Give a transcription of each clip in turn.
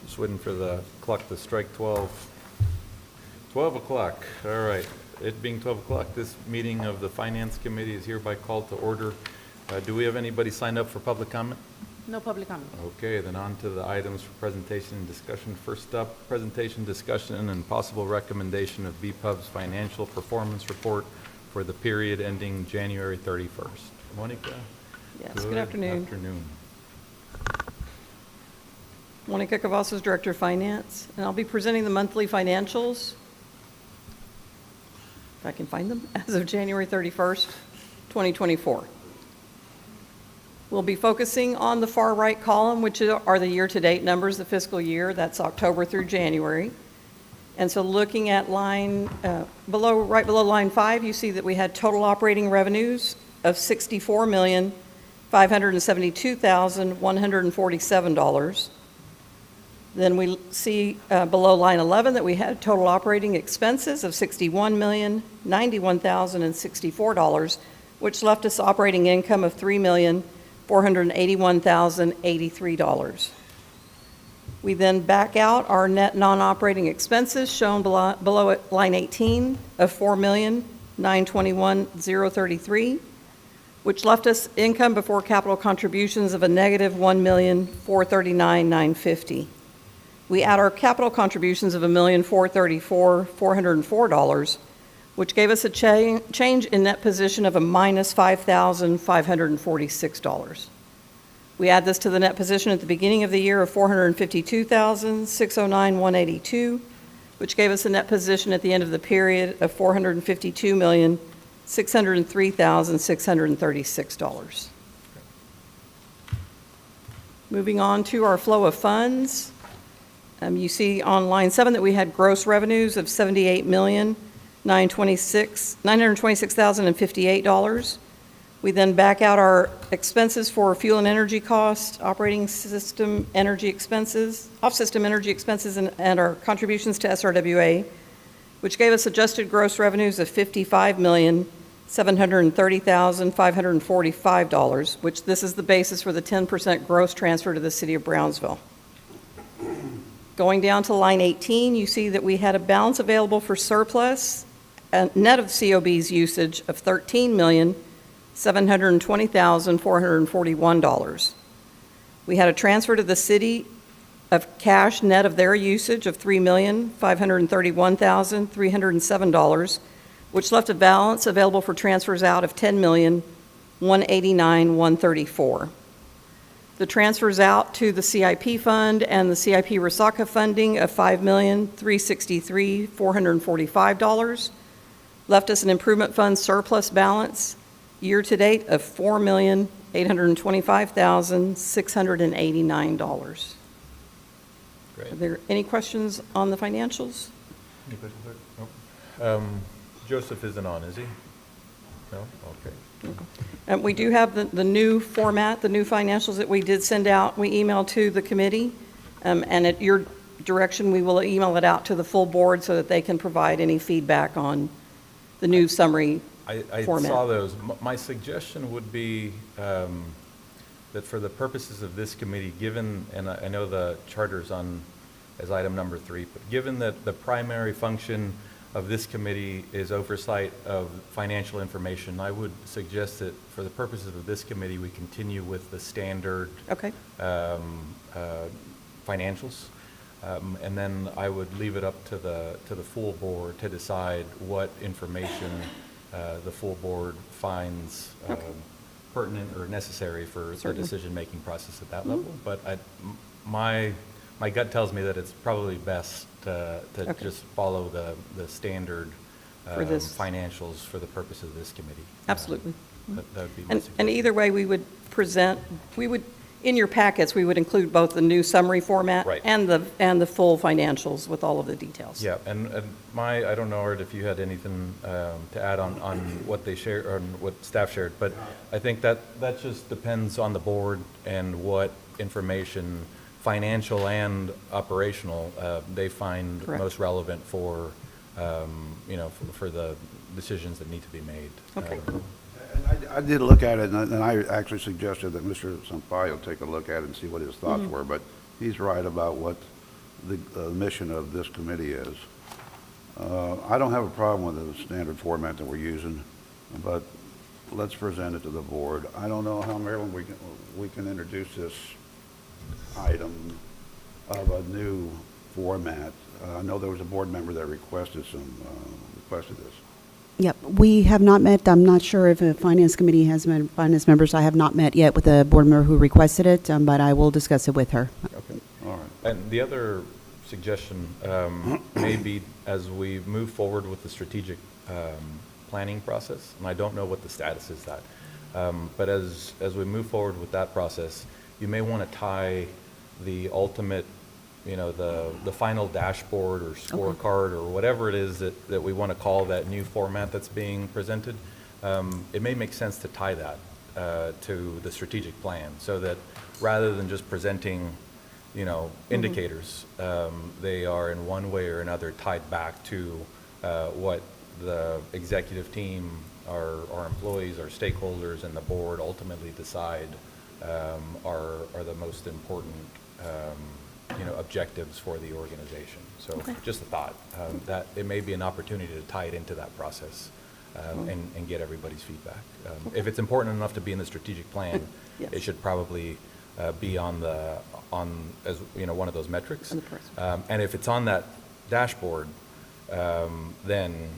Just waiting for the clock to strike 12. 12 o'clock, all right. It being 12 o'clock, this meeting of the Finance Committee is hereby called to order. Do we have anybody signed up for public comment? No public comment. Okay, then on to the items for presentation and discussion. First up, presentation, discussion, and possible recommendation of BPUB's financial performance report for the period ending January 31st. Monica? Yes, good afternoon. Afternoon. Monica Cavazos, Director of Finance, and I'll be presenting the monthly financials, if I can find them, as of January 31st, 2024. We'll be focusing on the far right column, which are the year-to-date numbers, the fiscal year. That's October through January. And so looking at line right below line 5, you see that we had total operating revenues of $64,572,147. Then we see below line 11 that we had total operating expenses of $61,091,064, which left us operating income of $3,481,083. We then back out our net non-operating expenses shown below at line 18 of $4,921,033, which left us income before capital contributions of a negative $1,439,950. We add our capital contributions of $1,434,404, which gave us a change in net position of a minus $5,546. We add this to the net position at the beginning of the year of $452,609,182, which gave us a net position at the end of the period of $452,603,636. Moving on to our flow of funds. You see on line 7 that we had gross revenues of $78,926,058. We then back out our expenses for fuel and energy costs, operating system energy expenses, off-system energy expenses, and our contributions to SRWA, which gave us adjusted gross revenues of $55,730,545, which this is the basis for the 10% gross transfer to the City of Brownsville. Going down to line 18, you see that we had a balance available for surplus, net of COB's usage of $13,720,441. We had a transfer to the city of cash net of their usage of $3,531,307, which left a balance available for transfers out of $10,189,134. The transfers out to the CIP fund and the CIP Resaca funding of $5,363,445 left us an improvement fund surplus balance year-to-date of $4,825,689. Great. Are there any questions on the financials? Any questions, sir? Nope. Joseph isn't on, is he? No? Okay. And we do have the new format, the new financials that we did send out. We emailed to the committee, and at your direction, we will email it out to the full board so that they can provide any feedback on the new summary I format. saw those. My suggestion would be that for the purposes of this committee, given, and I know the charter's on as item number 3, but given that the primary function of this committee is oversight of financial information, I would suggest that for the purposes of this committee, we continue with the standard Okay. Financials. And then I would leave it up to the full board to decide what information the full board finds pertinent or necessary for the Certainly. decision-making process at that level. But my gut tells me that it's probably best to Okay. just follow the standard For this. financials for the purpose of this committee. Absolutely. That would be my And suggestion. either way, in your packets, we would include both the new summary format Right. and the full financials with all of the details. Yeah, and I don't know, Art, if you had anything to add on what they shared, or what staff shared, but I think that just depends on the board and what information, financial and operational, they find Correct. most relevant for, for the decisions that need to be made. Okay. And I did look at it, and I actually suggested that Mr. Sampaio take a look at it and see what his thoughts were, but he's right about what the mission of this committee is. I don't have a problem with the standard format that we're using, but let's present it to the board. I don't know how, Marilyn, we can introduce this item of a new format. I know there was a board member that requested this. Yep, we have not met. I'm not sure if the Finance Committee has met, finance members. I have not met yet with the board member who requested it, but I will discuss it with her. Okay. All right. And the other suggestion may be as we move forward with the strategic planning process, and I don't know what the status is that, but as we move forward with that process, you may want to tie the ultimate, the final dashboard or scorecard or whatever it is that we want to call that new format that's being presented. It may make sense to tie that to the strategic plan so that rather than just presenting indicators, they are in one way or another tied back to what the executive team, our employees, our stakeholders, and the board ultimately decide are the most important objectives for the organization. So just a thought that it may be an opportunity to tie it into that process and get everybody's feedback. If it's important enough to be in the strategic plan, Yes. it should probably be on as one of those metrics. On the price. And if it's on that dashboard, then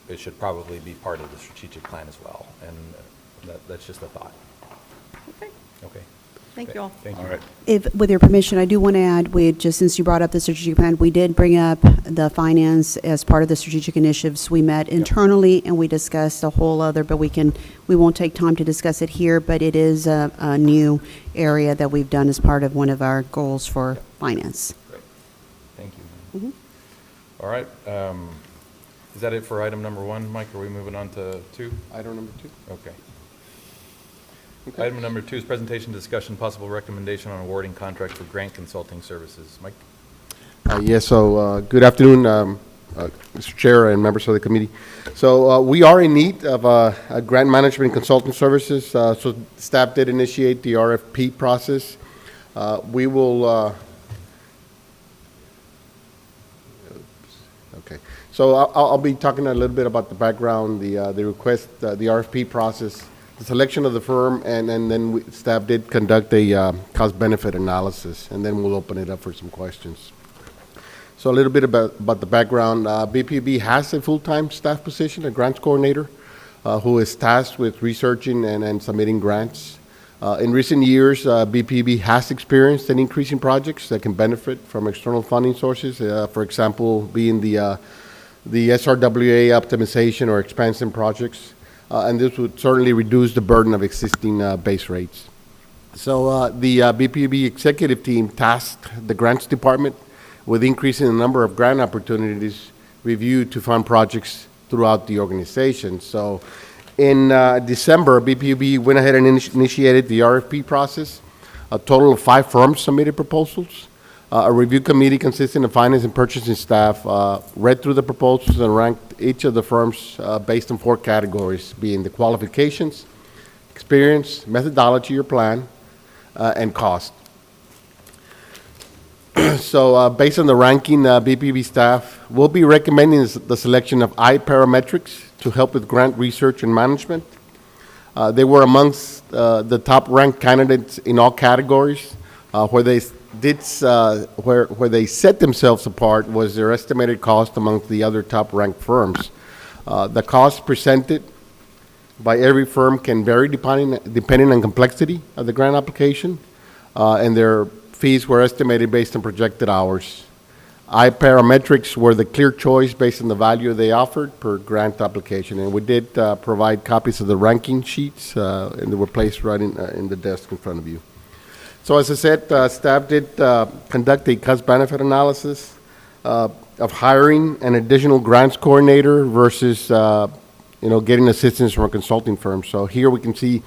it should probably be part of the strategic plan as well. And that's just a thought. Okay, Okay. thank you all. Thank you. All right. If, with your permission, I do want to add, just since you brought up the strategic plan, we did bring up the finance as part of the strategic initiatives. We met internally and we discussed a whole other, but we won't take time to discuss it here, but it is a new area that we've done as part of one of our goals for finance. Great. Thank you. All right. Is that it for item number 1, Mike? Are we moving on to 2? Item number 2. Okay. Okay. Item number 2 is presentation, discussion, possible recommendation on awarding contract for grant consulting services. Mike? Yes, so good afternoon, Mr. Chair and members of the committee. So we are in need of a grant management consulting services. So staff did initiate the RFP process. We will, okay. So I'll be talking a little bit about the background, the request, the RFP process, the selection of the firm, and then staff did conduct a cost-benefit analysis, and then we'll open it up for some questions. So a little bit about the background. BPB has a full-time staff position, a grants coordinator, who is tasked with researching and submitting grants. In recent years, BPB has experienced an increase in projects that can benefit from external funding sources, for example, being the SRWA optimization or expansion projects, and this would certainly reduce the burden of existing base rates. So the BPB executive team tasked the grants department with increasing the number of grant opportunities reviewed to fund projects throughout the organization. So in December, BPB went ahead and initiated the RFP process. A total of 5 firms submitted proposals. A review committee consisting of finance and purchasing staff read through the proposals and ranked each of the firms based on 4 categories, being the qualifications, experience, methodology or plan, and cost. So based on the ranking, BPB staff will be recommending the selection of iParametrics to help with grant research and management. They were amongst the top-ranked candidates in all categories. Where they set themselves apart was their estimated cost amongst the other top-ranked firms. The cost presented by every firm can vary depending on complexity of the grant application, and their fees were estimated based on projected hours. iParametrics were the clear choice based on the value they offered per grant application, and we did provide copies of the ranking sheets, and they were placed right in the desk in front of you. So as I said, staff did conduct a cost-benefit analysis of hiring an additional grants coordinator versus, getting assistance from a consulting firm. So here we can see,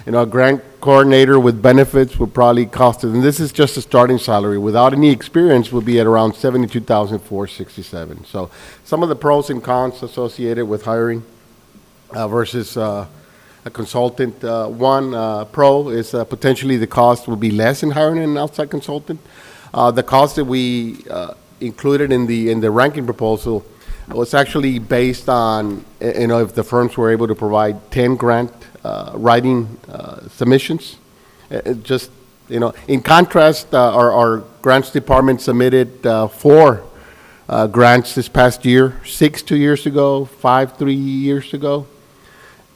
a grant coordinator with benefits would probably cost us, and this is just a starting salary, without any experience would be at around $72,467. So some of the pros and cons associated with hiring versus a consultant. One pro is potentially the cost will be less in hiring an outside consultant. The cost that we included in the ranking proposal was actually based on, if the firms were able to provide 10 grant writing submissions. Just, in contrast, our grants department submitted 4 grants this past year, 6 2 years ago, 5 3 years ago,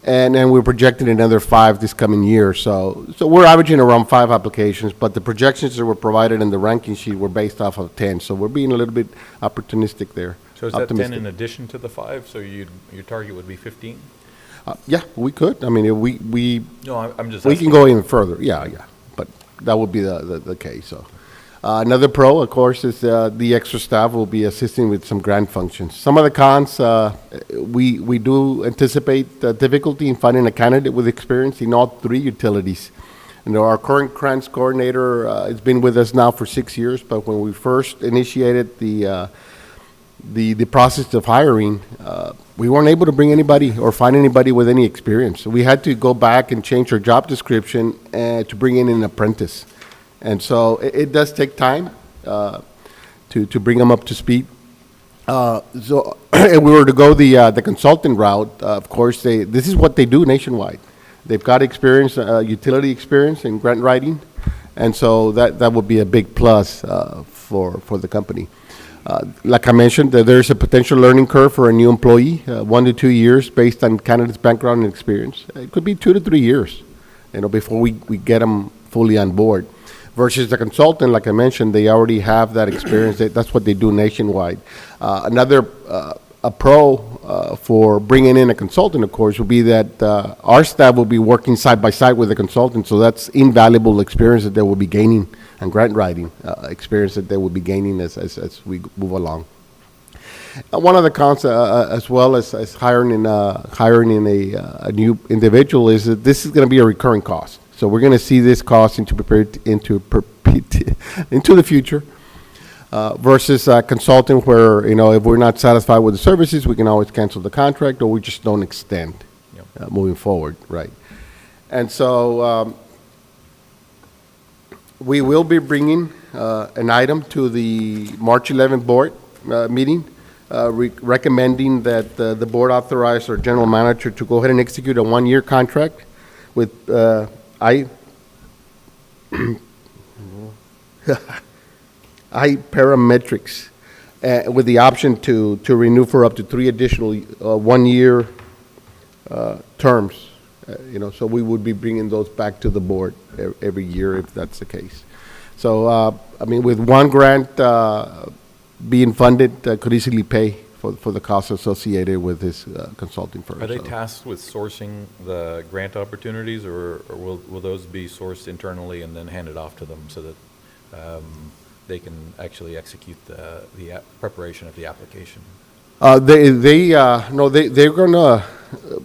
and then we're projecting another 5 this coming year. So we're averaging around 5 applications, but the projections that were provided in the ranking sheet were based off of 10. So we're being a little bit opportunistic there. So is that 10 Optimistic. in addition to the 5, so your target would be 15? Yeah, we could. I mean, we No, I'm just we asking. can go even further. Yeah, but that would be the case. So another pro, of course, is the extra staff will be assisting with some grant functions. Some of the cons, we do anticipate difficulty in finding a candidate with experience in all 3 utilities. And our current grants coordinator has been with us now for 6 years, but when we first initiated the process of hiring, we weren't able to bring anybody or find anybody with any experience. So we had to go back and change our job description to bring in an apprentice. And so it does take time to bring them up to speed. So if we were to go the consultant route, of course, this is what they do nationwide. They've got experience, utility experience in grant writing, and so that would be a big plus for the company. Like I mentioned, there's a potential learning curve for a new employee, 1 to 2 years based on candidate's background and experience. It could be 2 to 3 years, before we get them fully on board. Versus the consultant, like I mentioned, they already have that experience. That's what they do nationwide. Another a pro for bringing in a consultant, of course, would be that our staff will be working side by side with the consultant, so that's invaluable experience that they will be gaining, and grant writing experience that they will be gaining as we move along. One of the cons, as well as hiring in a new individual, is that this is going to be a recurring cost. So we're going to see this cost into the future. Versus a consultant where, if we're not satisfied with the services, we can always cancel the contract, or we just don't extend moving forward, right? And so we will be bringing an item to the March 11th board meeting, recommending that the board authorize our general manager to go ahead and execute a 1-year contract with iParametrics, with the option to renew for up to 3 additional 1-year terms. So we would be bringing those back to the board every year if that's the case. So, with 1 grant being funded, could easily pay for the costs associated with this consulting firm. Are they So- tasked with sourcing the grant opportunities, or will those be sourced internally and then handed off to them so that they can actually execute the preparation of the application? They're gonna,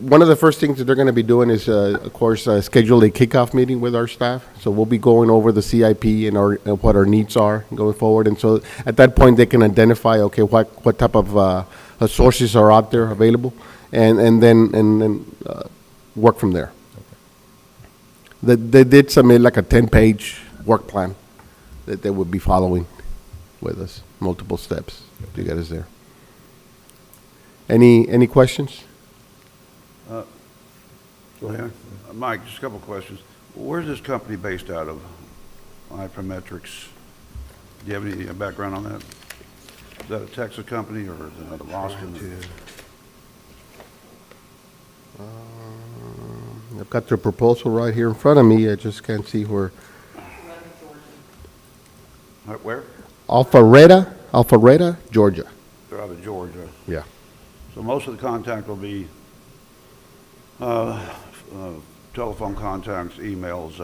one of the first things that they're gonna be doing is, of course, schedule a kickoff meeting with our staff. So we'll be going over the CIP and what our needs are going forward. And so at that point, they can identify, okay, what type of sources are out there available, and then work from there. They did submit like a 10-page work plan that they would be following with us, multiple steps to get us there. Any questions? Go ahead. Mike, just a couple of questions. Where's this company based out of, iParametrics? Do you have any background on that? Is that a Texas company, or is it out of Austin? I've got their proposal right here in front of me. I just can't see where. Where? Alpharetta, Georgia. They're out of Georgia. Yeah. So most of the contact will be telephone contacts, emails,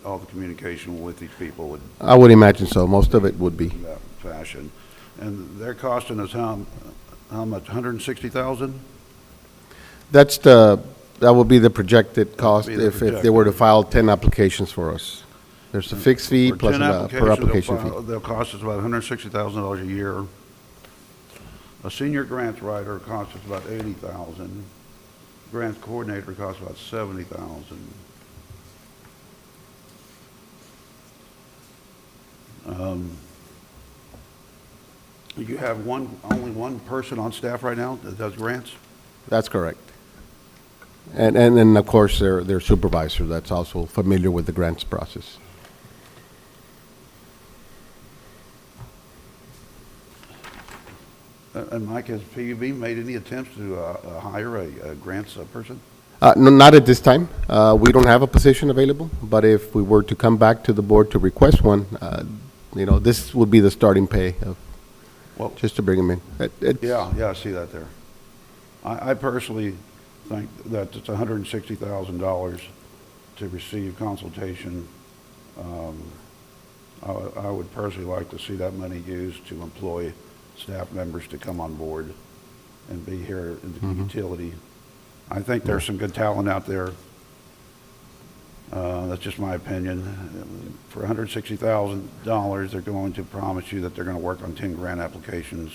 all the communication with these people would I would imagine so. Most of it would be. in that fashion. And they're costing us how much, 160,000? That would be the projected cost Be the if they were to projected. file 10 applications for us. There's a fixed fee For plus 10 a per application fee. They'll cost us about $160,000 a year. A senior grants writer costs us about $80,000. Grants coordinator costs about $70,000. You have only one person on staff right now that does grants? That's correct. And then, of course, their supervisor that's also familiar with the grants process. And Mike, has PUB made any attempts to hire a grants person? No, not at this time. We don't have a position available, but if we were to come back to the board to request one, this would be the starting pay of, Well, just to bring them in. yeah, I see that there. I personally think that it's $160,000 to receive consultation. I would personally like to see that money used to employ staff members to come on board and be here in the utility. I think there's some good talent out there. That's just my opinion. For $160,000, they're going to promise you that they're going to work on 10 grant applications.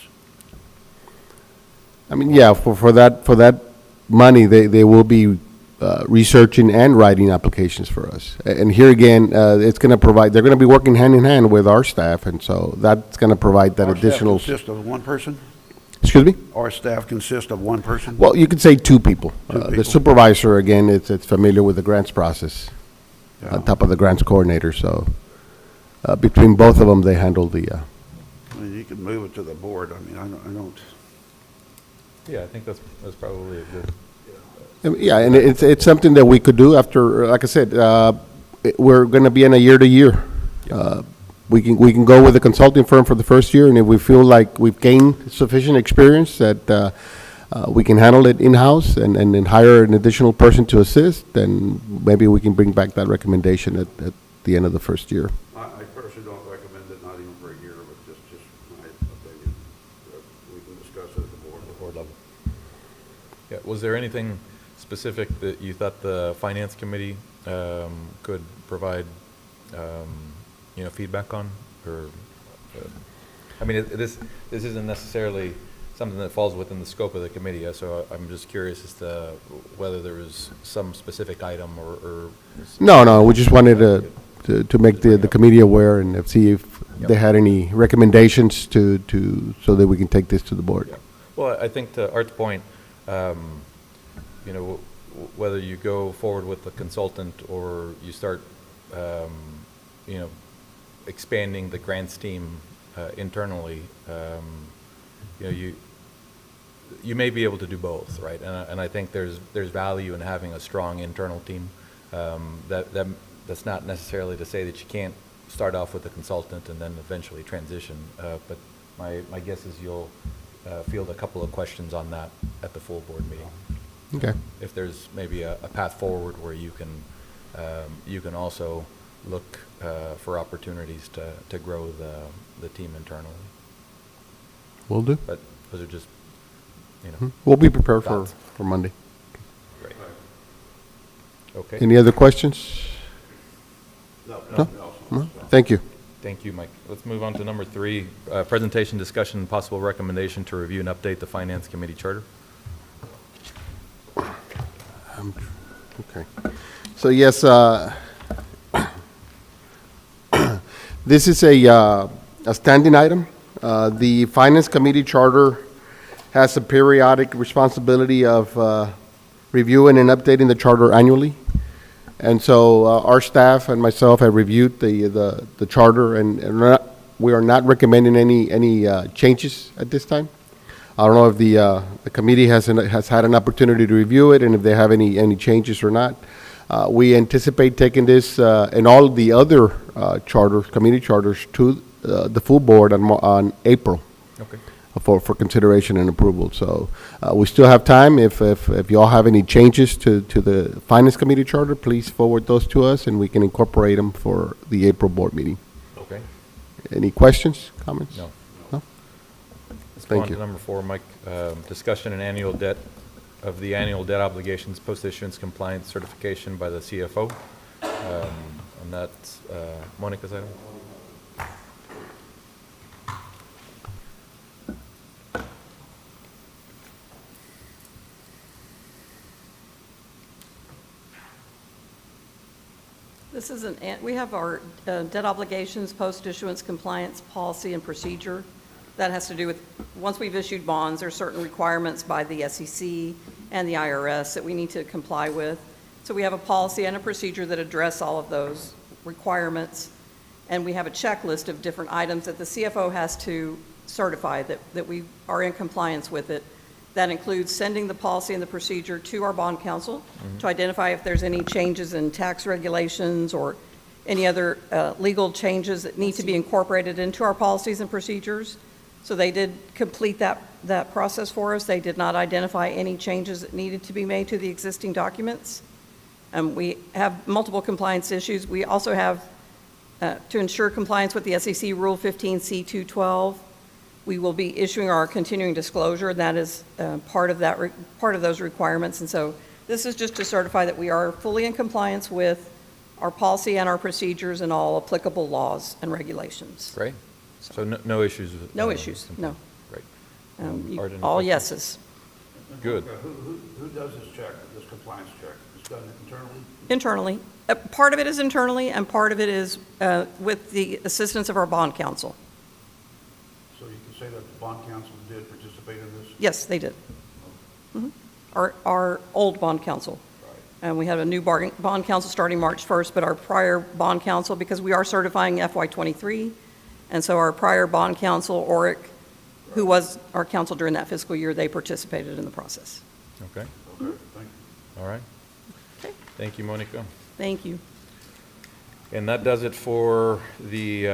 I mean, yeah, for that money, they will be researching and writing applications for us. And here again, it's going to provide, they're going to be working hand in hand with our staff, and so that's going to provide that Our additional. staff consists of one person? Excuse me? Our staff consists of one person? Well, you could say two people. Two The people. supervisor, again, it's familiar with the grants process, Yeah. on top of the grants coordinator, so between both of them, they handle the, I mean, you can move it to the board. I mean, I don't. Yeah, I think that's probably a good, yeah, and it's something that we could do after, like I said, we're going to be in a year-to-year. We can go with a consulting firm for the first year, and if we feel like we've gained sufficient experience that we can handle it in-house and then hire an additional person to assist, then maybe we can bring back that recommendation at the end of the first year. I personally don't recommend it, not even for a year, but just my opinion. We can discuss it at the board level. yeah. Was there anything specific that you thought the finance committee could provide, feedback on? Or, I mean, this isn't necessarily something that falls within the scope of the committee, so I'm just curious as to whether there was some specific item or. No, we just wanted to make the committee aware and see if they had any recommendations so that we can take this to the board. Yeah. Well, I think to Art's point, whether you go forward with the consultant or you start, expanding the grants team internally, you may be able to do both, right? And I think there's value in having a strong internal team. That's not necessarily to say that you can't start off with a consultant and then eventually transition. But my guess is you'll field a couple of questions on that at the full board meeting. Okay. If there's maybe a path forward where you can also look for opportunities to grow the team internally. Will do. But those are just, We'll be prepared Thoughts? for Monday. great. Okay. Any other questions? No? Thank you. Thank you, Mike. Let's move on to number 3, presentation, discussion, and possible recommendation to review and update the Finance Committee charter. Okay. So yes, this is a standing item. The Finance Committee charter has a periodic responsibility of reviewing and updating the charter annually. And so our staff and myself have reviewed the charter, and we are not recommending any changes at this time. I don't know if the committee has had an opportunity to review it and if they have any changes or not. We anticipate taking this and all the other committee charters to the full board on April Okay. for consideration and approval. So we still have time. If you all have any changes to the Finance Committee charter, please forward those to us and we can incorporate them for the April board meeting. Okay. Any questions, comments? No. No? Let's go Thank on you. to number 4, Mike. Discussion and annual debt of the annual debt obligations post-issuance compliance certification by the CFO. And that's Monica's item. This is we have our debt obligations, post-issuance compliance policy and procedure. That has to do with, once we've issued bonds, there are certain requirements by the SEC and the IRS that we need to comply with. So we have a policy and a procedure that address all of those requirements. And we have a checklist of different items that the CFO has to certify that we are in compliance with it. That includes sending the policy and the procedure to our bond counsel to identify if there's any changes in tax regulations or any other legal changes that need to be incorporated into our policies and procedures. So they did complete that process for us. They did not identify any changes that needed to be made to the existing documents. We have multiple compliance issues. We also have, to ensure compliance with the SEC Rule 15C212, we will be issuing our continuing disclosure. That is part of those requirements. And so this is just to certify that we are fully in compliance with our policy and our procedures and all applicable laws and regulations. Great. So no issues with? No issues, no. Great. You- Art, any All questions? yeses. Good. Who does this check, this compliance check? It's done internally? Internally. Part of it is internally, and part of it is with the assistance of our bond counsel. So you can say that the bond counsel did participate in this? Yes, they did. Mhm. Our old bond counsel. And we have a new bond counsel starting March 1st, but our prior bond counsel, because we are certifying FY23, and so our prior bond counsel, Oric, who was our counsel during that fiscal year, they participated in the process. Okay, Okay, thank you. all right. Okay. Thank you, Monica. Thank you. And that does it for the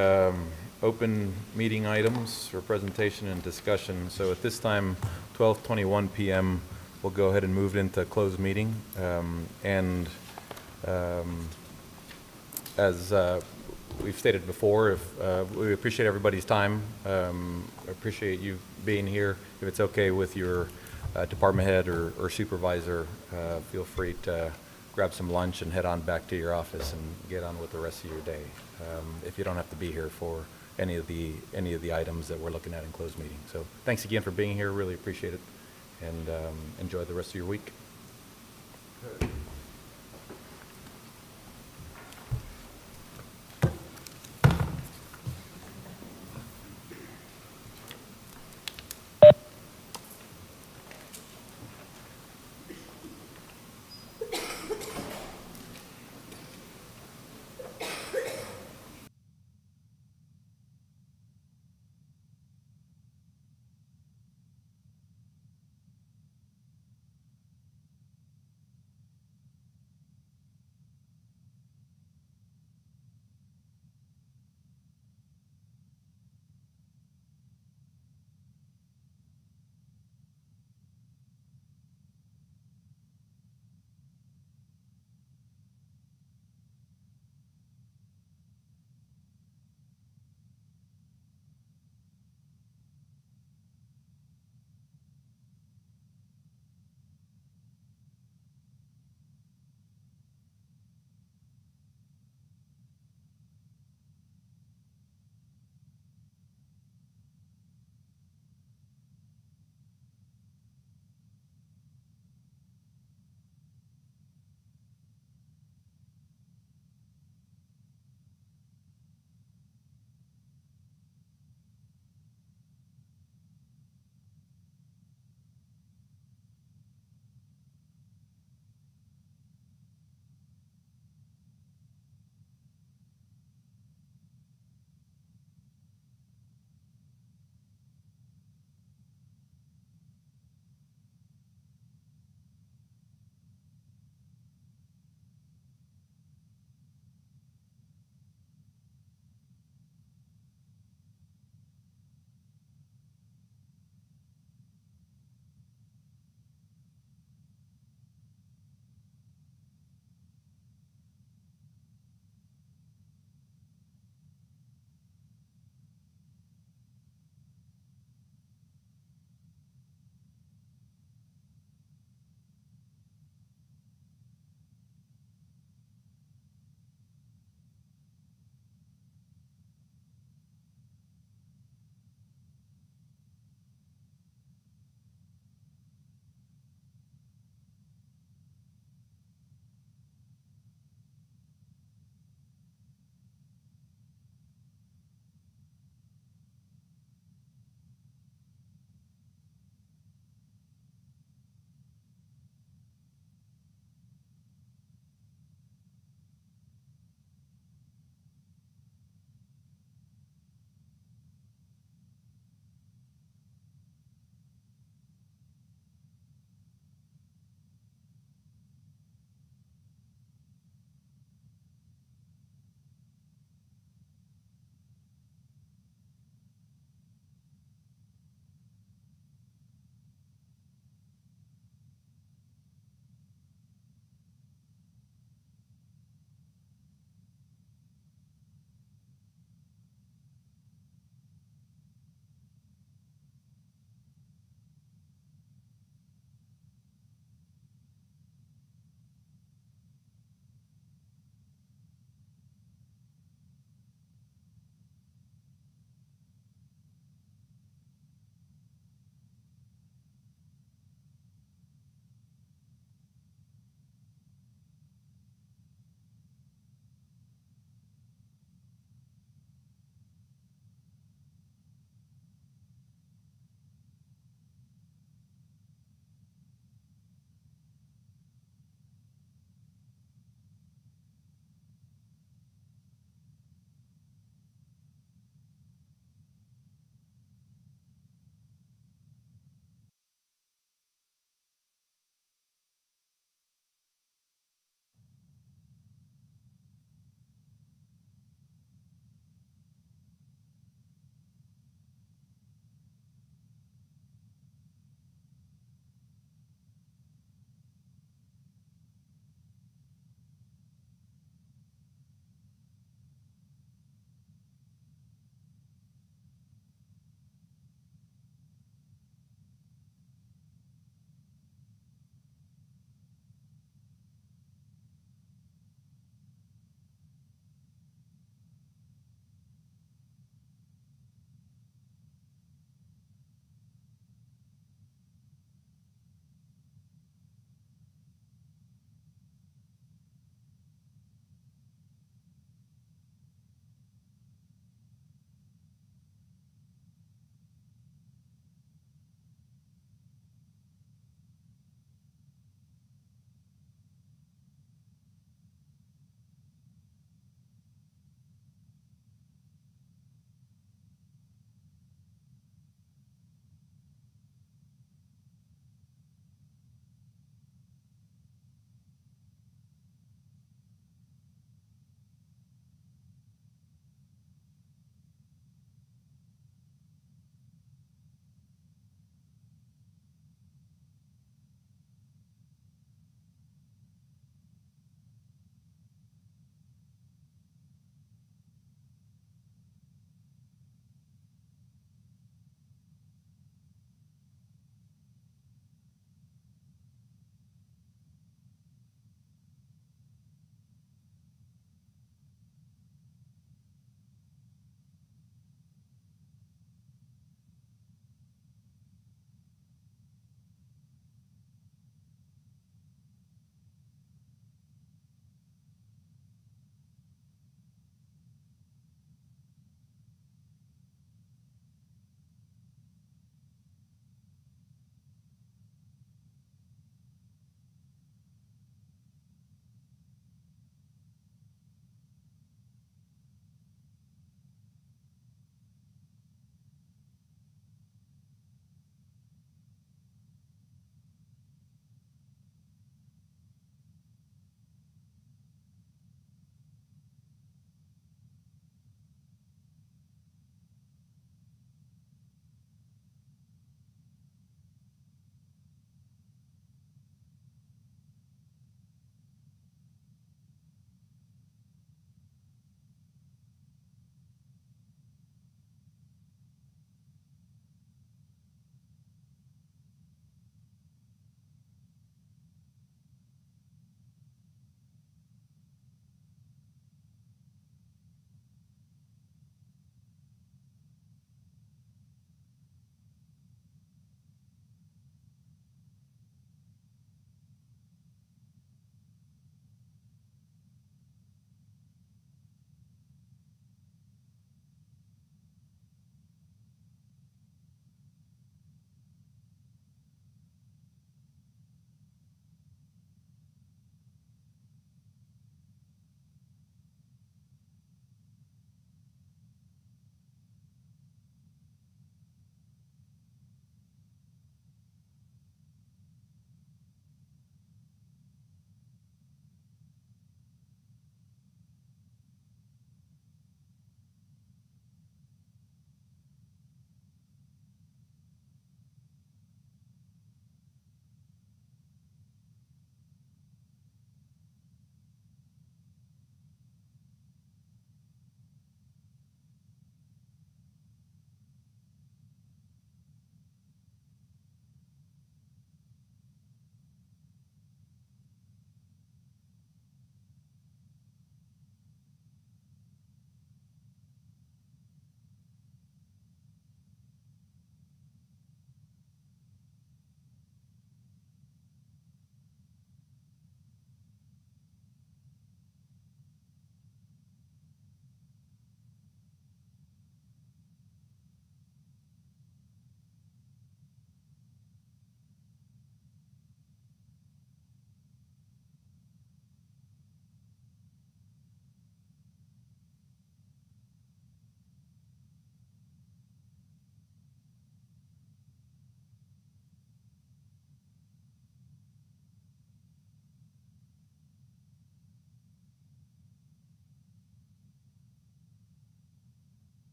open meeting items for presentation and discussion. So at this time, 12:21 PM, we'll go ahead and move into closed meeting. As we've stated before, we appreciate everybody's time. Appreciate you being here. If it's okay with your department head or supervisor, feel free to grab some lunch and head on back to your office and get on with the rest of your day. If you don't have to be here for any of the items that we're looking at in closed meeting. So thanks again for being here. Really appreciate it, and enjoy the rest of your week.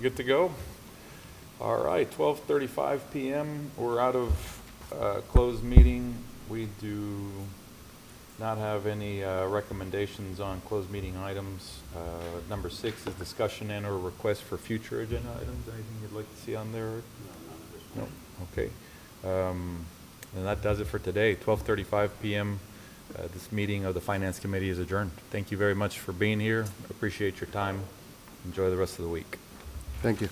good to go? All right, 12:35 PM, we're out of closed meeting. We do not have any recommendations on closed meeting items. Number 6 is discussion and/or request for future agenda items. Anything you'd like to see on there? No? Okay. And that does it for today, 12:35 PM. This meeting of the Finance Committee is adjourned. Thank you very much for being here. Appreciate your time. Enjoy the rest of the week. Thank you.